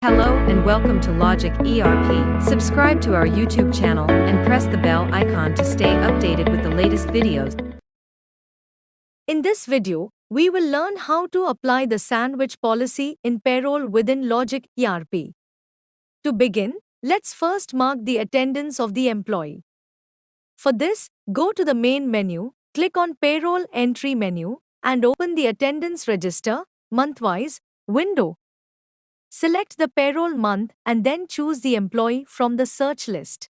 Hello and welcome to Logic ERP. Subscribe to our YouTube channel and press the bell icon to stay updated with the latest videos. In this video, we will learn how to apply the sandwich policy in payroll within Logic ERP. To begin, let's first mark the attendance of the employee. For this, go to the main menu, click on Payroll Entry menu, and open the Attendance Register, Monthwise window. Select the payroll month and then choose the employee from the search list.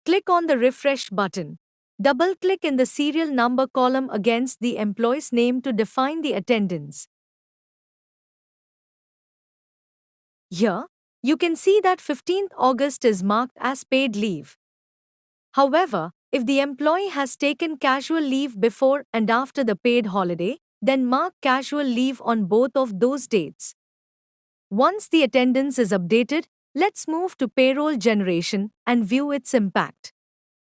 Click on the Refresh button. Double-click in the serial number column against the employee's name to define the attendance. Here, you can see that 15th August is marked as paid leave. However, if the employee has taken casual leave before and after the paid holiday, then mark casual leave on both of those dates. Once the attendance is updated, let's move to payroll generation and view its impact.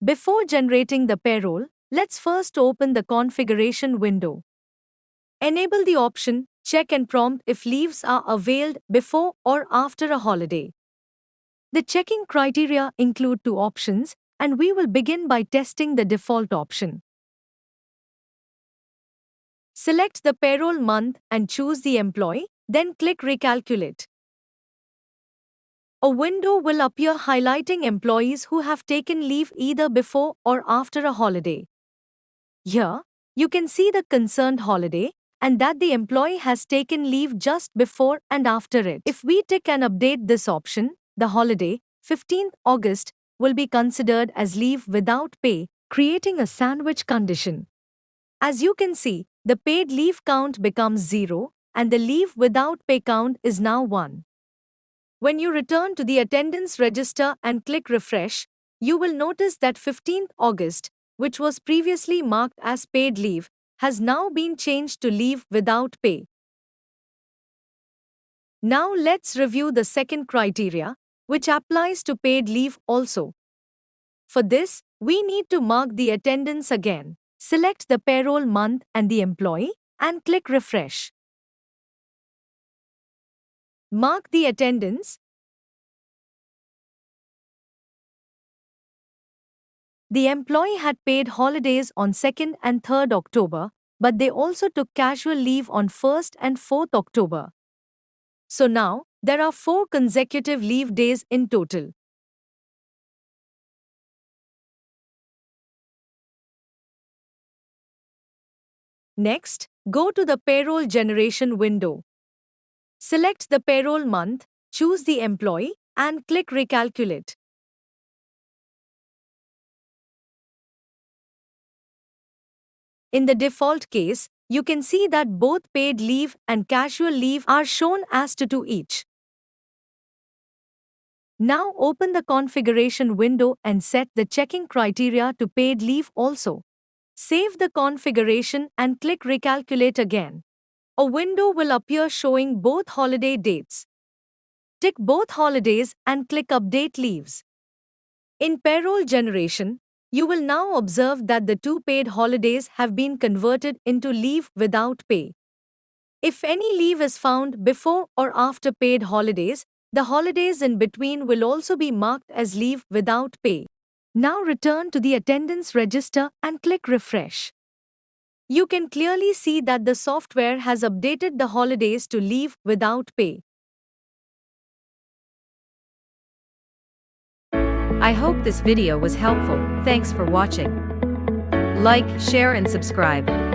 Before generating the payroll, let's first open the configuration window. Enable the option Check and prompt if leaves are availed before or after a holiday. The checking criteria include two options, and we will begin by testing the default option. Select the payroll month and choose the employee, then click Recalculate. A window will appear highlighting employees who have taken leave either before or after a holiday. Here, you can see the concerned holiday and that the employee has taken leave just before and after it. If we tick and update this option, the holiday, 15th August, will be considered as leave without pay, creating a sandwich condition. As you can see, the paid leave count becomes 0 and the leave without pay count is now 1. When you return to the attendance register and click refresh, you will notice that 15th August, which was previously marked as paid leave, has now been changed to leave without pay. Now let's review the second criteria, which applies to paid leave also. For this, we need to mark the attendance again. Select the payroll month and the employee, and click refresh. Mark the attendance. The employee had paid holidays on 2nd and 3rd October, but they also took casual leave on 1st and 4th October. So now, there are 4 consecutive leave days in total. Next, go to the payroll generation window. Select the payroll month, choose the employee, and click Recalculate. In the default case, you can see that both paid leave and casual leave are shown as 2 each. Now open the configuration window and set the checking criteria to paid leave also. Save the configuration and click Recalculate again. A window will appear showing both holiday dates. Tick both holidays and click Update Leaves. In payroll generation, you will now observe that the 2 paid holidays have been converted into leave without pay. If any leave is found before or after paid holidays, the holidays in between will also be marked as leave without pay. Now return to the attendance register and click refresh. You can clearly see that the software has updated the holidays to leave without pay. I hope this video was helpful. Thanks for watching. Like, share and subscribe.